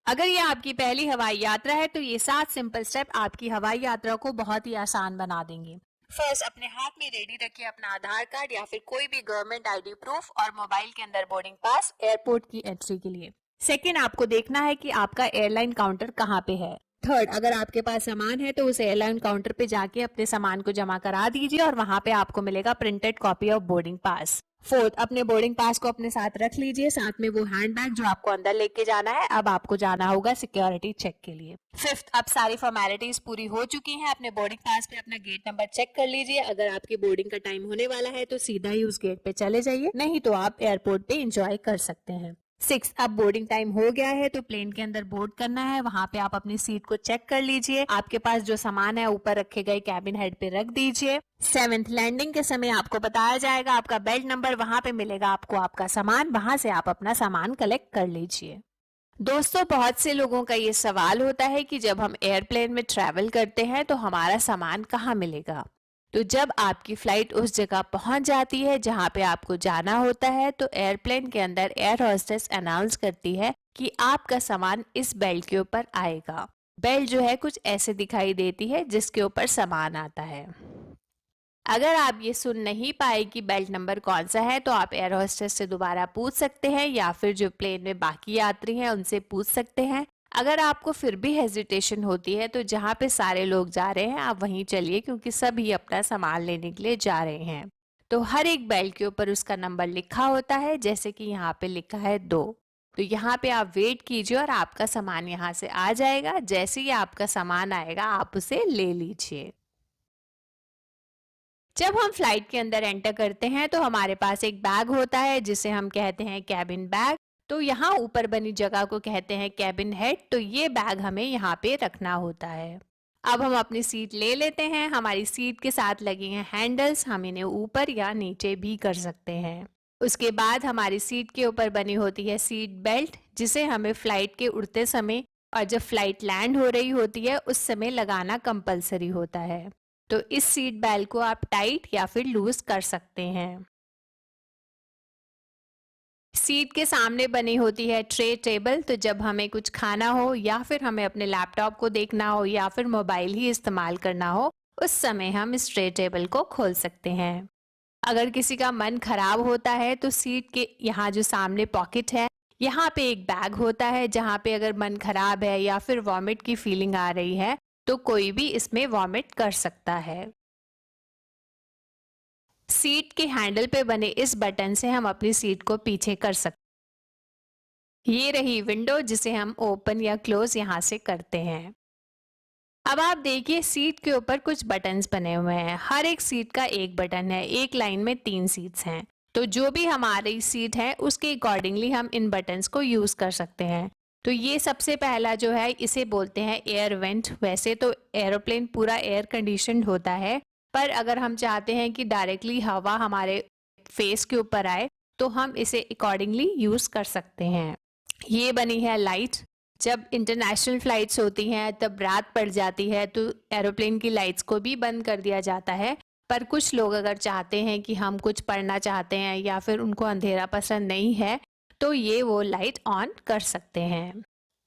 अगर ये आपकी पहली हवाई यात्रा है तो ये 7 सिंपल स्टेप आपकी हवाई यात्रा को बहुत ही आसान बना देंगे। फर्स्ट, अपने हाथ में रेडी रखिए अपना आधार कार्ड या फिर कोई भी गवर्नमेंट आईडी प्रूफ और मोबाइल के अंदर बोर्डिंग पास एयरपोर्ट की एंट्री के लिए। सेकेंड, आपको देखना है कि आपका एयरलाइन काउंटर कहाँ पे है। थर्ड, अगर आपके पास सामान है तो उस एयरलाइन काउंटर पे जाके अपने सामान को जमा करा दीजिए और वहां पे आपको मिलेगा printed copy of boarding pass. Fourth, अपने बोर्डिंग पास को अपने साथ रख लीजिए, साथ में वो हैंडबैग जो आपको अंदर लेके जाना है। अब आपको जाना होगा सिक्योरिटी चेक के लिए। फिफ्थ, अब सारी फॉर्मेलिटीज पूरी हो चुकी हैं, अपने बोर्डिंग पास पे अपना गेट नंबर चेक कर लीजिए। अगर आपकी बोर्डिंग का टाइम होने वाला है तो सीधा ही उस गेट पे चले जाइए, नहीं तो आप एयरपोर्ट पे एंजॉय कर सकते हैं। सिक्स, अब बोर्डिंग टाइम हो गया है तो प्लेन के अंदर बोर्ड करना है। वहां पे आप अपनी सीट को चेक कर लीजिए, आपके पास जो सामान है ऊपर रखे गए कैबिन हेड पे रख दीजिए। सेवेंथ, लैंडिंग के समय आपको बताया जाएगा आपका बेल्ट नंबर, वहां पे मिलेगा आपको आपका सामान, वहां से आप अपना सामान कलेक्ट कर लीजिए। दोस्तों, बहुत से लोगों का ये सवाल होता है कि जब हम एयरप्लेन में ट्रैवल करते हैं तो हमारा सामान कहाँ मिलेगा। तो जब आपकी फ्लाइट उस जगह पहुंच जाती है जहां पे आपको जाना होता है तो एयरप्लेन के अंदर एयर होस्टेस अनाउंस करती है कि आपका सामान इस बेल्ट के ऊपर आएगा। बेल्ट जो है कुछ ऐसे दिखाई देती है जिसके ऊपर सामान आता है। अगर आप ये सुन नहीं पाए कि बेल्ट नंबर कौन सा है तो आप एयर होस्टेस से दोबारा पूछ सकते हैं या फिर जो प्लेन में बाकी यात्री हैं उनसे पूछ सकते हैं। अगर आपको फिर भी हेजिटेशन होती है तो जहाँ पे सारे लोग जा रहे हैं आप वहीं चलिए, क्योंकि सभी अपना सामान लेने के लिए जा रहे हैं। तो हर एक बेल्ट के ऊपर उसका नंबर लिखा होता है, जैसे कि यहाँ पे लिखा है 2। तो यहाँ पे आप वेट कीजिए और आपका सामान यहाँ से आ जाएगा। जैसे ही आपका सामान आएगा आप उसे ले लीजिए। जब हम फ्लाइट के अंदर एंटर करते हैं तो हमारे पास एक बैग होता है जिसे हम कहते हैं कैबिन बैग। तो यहाँ ऊपर बनी जगह को कहते हैं कैबिन हेड। तो ये बैग हमें यहाँ पे रखना होता है। अब हम अपनी सीट ले लेते हैं। हमारी सीट के साथ लगी हैं हैंडल्स, हम इन्हें ऊपर या नीचे भी कर सकते हैं। उसके बाद हमारी सीट के ऊपर बनी होती है सीट बेल्ट, जिसे हमें फ्लाइट के उड़ते समय और जब फ्लाइट लैंड हो रही होती है उस समय लगाना कंपलसरी होता है। तो इस सीट बेल्ट को आप टाइट या फिर लूज कर सकते हैं। सीट के सामने बनी होती है ट्रे टेबल। तो जब हमें कुछ खाना हो या फिर हमें अपने लैपटॉप को देखना हो या फिर मोबाइल ही इस्तेमाल करना हो, उस समय हम इस ट्रे टेबल को खोल सकते हैं। अगर किसी का मन खराब होता है तो सीट के यहाँ जो सामने पॉकेट है, यहाँ पे एक बैग होता है जहाँ पे अगर मन खराब है या फिर वॉमिट की फीलिंग आ रही है तो कोई भी इसमें वॉमिट कर सकता है। सीट के हैंडल पे बने इस बटन से हम अपनी सीट को पीछे कर सकते। ये रही विंडो जिसे हम ओपन या क्लोज यहाँ से करते हैं। अब आप देखिए सीट के ऊपर कुछ बटन्स बने हुए हैं। हर एक सीट का एक बटन है। एक लाइन में 3 सीट्स हैं। तो जो भी हमारी सीट है उसके अकॉर्डिंगली हम इन बटन्स को यूज कर सकते हैं। तो ये सबसे पहला जो है इसे बोलते हैं एयर वेंट। वैसे तो एरोप्लेन पूरा एयर कंडीशनड होता है, पर अगर हम चाहते हैं कि डायरेक्टली हवा हमारे फेस के ऊपर आए तो हम इसे अकॉर्डिंगली यूज कर सकते हैं। ये बनी है लाइट। जब इंटरनेशनल फ्लाइट्स होती हैं तब रात पड़ जाती है तो एरोप्लेन की लाइट्स को भी बंद कर दिया जाता है। पर कुछ लोग अगर चाहते हैं कि हम कुछ पढ़ना चाहते हैं या फिर उनको अंधेरा पसंद नहीं है तो ये वो लाइट ऑन कर सकते हैं।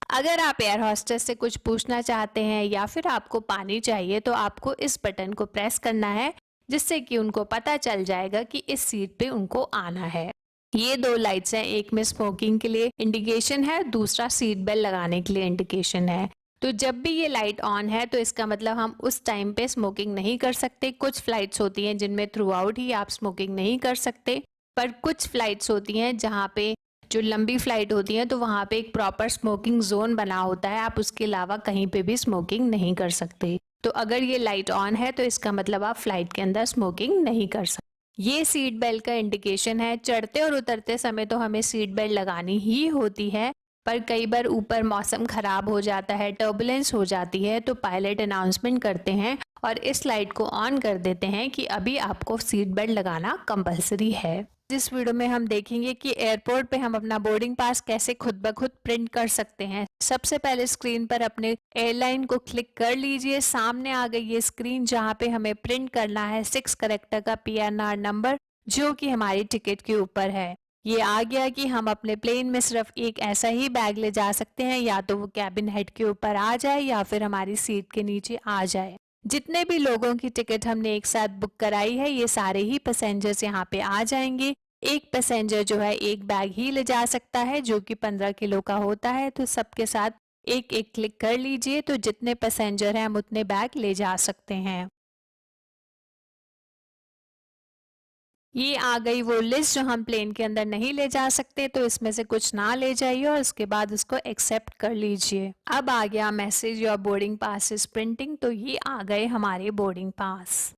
अगर आप एयर हॉस्टेस से कुछ पूछना चाहते हैं या फिर आपको पानी चाहिए तो आपको इस बटन को प्रेस करना है, जिससे कि उनको पता चल जाएगा कि इस सीट पे उनको आना है। ये 2 लाइट्स हैं, एक में स्मोकिंग के लिए इंडिकेशन है, दूसरा सीट बेल्ट लगाने के लिए इंडिकेशन है। तो जब भी ये लाइट ऑन है तो इसका मतलब हम उस टाइम पे स्मोकिंग नहीं कर सकते। कुछ फ्लाइट्स होती हैं जिनमें थ्रू आउट ही आप स्मोकिंग नहीं कर सकते, पर कुछ फ्लाइट्स होती हैं जहाँ पे जो लंबी फ्लाइट होती है तो वहाँ पे एक प्रॉपर स्मोकिंग जोन बना होता है। आप उसके अलावा कहीं पे भी स्मोकिंग नहीं कर सकते। तो अगर ये लाइट ऑन है तो इसका मतलब आप फ्लाइट के अंदर स्मोकिंग नहीं कर सकते। ये सीट बेल्ट का इंडिकेशन है। चढ़ते और उतरते समय तो हमें सीट बेल्ट लगानी ही होती है, पर कई बार ऊपर मौसम खराब हो जाता है, टर्बुलेंस हो जाती है, तो पायलट अनाउंसमेंट करते हैं और इस लाइट को ऑन कर देते हैं कि अभी आपको सीट बेल्ट लगाना कंपलसरी है। इस वीडियो में हम देखेंगे कि एयरपोर्ट पे हम अपना बोर्डिंग पास कैसे खुद ब खुद प्रिंट कर सकते हैं। सबसे पहले स्क्रीन पर अपने एयरलाइन को क्लिक कर लीजिए। सामने आ गई ये स्क्रीन जहां पे हमें प्रिंट करना है 6 कैरेक्टर का PNR नंबर, जो कि हमारी टिकट के ऊपर है। ये आ गया कि हम अपने प्लेन में सिर्फ एक ऐसा ही बैग ले जा सकते हैं, या तो वो कैबिन हेड के ऊपर आ जाए या फिर हमारी सीट के नीचे आ जाए। जितने भी लोगों की टिकट हमने एक साथ बुक कराई है, ये सारे ही पैसेंजर्स यहाँ पे आ जाएंगे। एक पैसेंजर जो है एक बैग ही ले जा सकता है, जो कि 15 किलो का होता है। तो सबके साथ एक एक क्लिक कर लीजिए, तो जितने पैसेंजर हैं हम उतने बैग ले जा सकते हैं। ये आ गई वो लिस्ट जो हम प्लेन के अंदर नहीं ले जा सकते, तो इसमें से कुछ ना ले जाइए और उसके बाद उसको एक्सेप्ट कर लीजिए। अब आ गया message your boarding pass is printing, तो ये आ गए हमारे बोर्डिंग पास।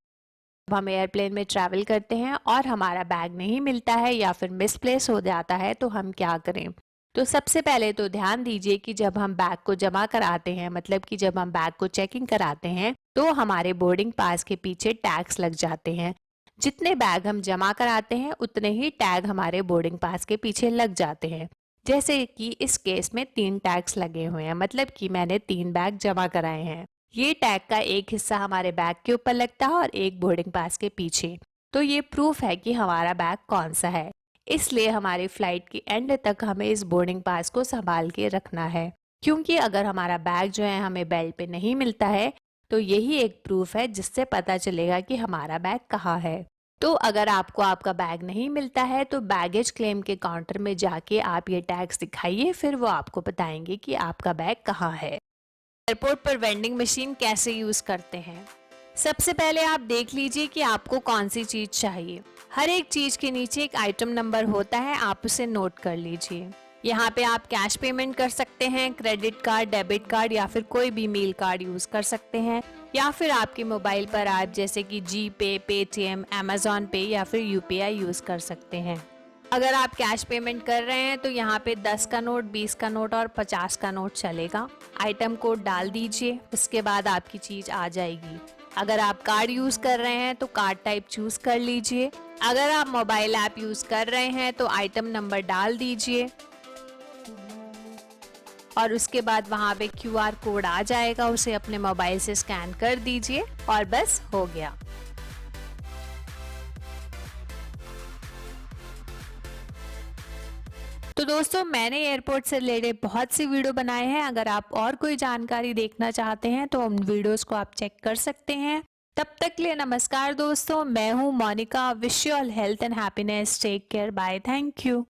अब हम एयरप्लेन में ट्रैवल करते हैं और हमारा बैग नहीं मिलता है या फिर मिसप्लेस हो जाता है, तो हम क्या करें। तो सबसे पहले तो ध्यान दीजिए कि जब हम बैग को जमा कराते हैं, मतलब कि जब हम बैग को चेकिंग कराते हैं, तो हमारे बोर्डिंग पास के पीछे टैग्स लग जाते हैं। जितने बैग हम जमा कराते हैं उतने ही टैग हमारे बोर्डिंग पास के पीछे लग जाते हैं। जैसे कि इस केस में 3 टैग्स लगे हुए हैं, मतलब कि मैंने 3 बैग जमा कराए हैं। ये टैग का एक हिस्सा हमारे बैग के ऊपर लगता है और एक बोर्डिंग पास के पीछे। तो ये प्रूफ है कि हमारा बैग कौन सा है। इसलिए हमारी फ्लाइट की एंड तक हमें इस बोर्डिंग पास को संभाल के रखना है, क्योंकि अगर हमारा बैग जो है हमें बेल्ट पे नहीं मिलता है, तो यही एक प्रूफ है जिससे पता चलेगा कि हमारा बैग कहाँ है। तो अगर आपको आपका बैग नहीं मिलता है, तो बैगेज क्लेम के काउंटर में जाके आप ये टैग्स दिखाइए, फिर वो आपको बताएंगे कि आपका बैग कहाँ है। एयरपोर्ट पर वेंडिंग मशीन कैसे यूज करते हैं। सबसे पहले आप देख लीजिए कि आपको कौन सी चीज चाहिए। हर एक चीज के नीचे एक आइटम नंबर होता है, आप उसे नोट कर लीजिए। यहाँ पे आप कैश पेमेंट कर सकते हैं, क्रेडिट कार्ड, डेबिट कार्ड या फिर कोई भी मील कार्ड यूज कर सकते हैं, या फिर आपके मोबाइल पर आप जैसे कि जी पे, पेटीएम, अमेजॉन पे या फिर यूपीआई यूज कर सकते हैं। अगर आप कैश पेमेंट कर रहे हैं तो यहाँ पे 10 का नोट, 20 का नोट और 50 का नोट चलेगा। आइटम कोड डाल दीजिए, उसके बाद आपकी चीज आ जाएगी। अगर आप कार्ड यूज कर रहे हैं तो कार्ड टाइप चूज कर लीजिए। अगर आप मोबाइल ऐप यूज कर रहे हैं तो आइटम नंबर डाल दीजिए और उसके बाद वहां पे क्यूआर कोड आ जाएगा, उसे अपने मोबाइल से स्कैन कर दीजिए और बस हो गया। तो दोस्तों, मैंने एयरपोर्ट से रिलेटेड बहुत सी वीडियो बनाए हैं। अगर आप और कोई जानकारी देखना चाहते हैं तो उन वीडियोस को आप चेक कर सकते हैं। तब तक के लिए नमस्कार दोस्तों, मैं हूं Monika. Wish you all health and happiness. Take care, bye, thank you.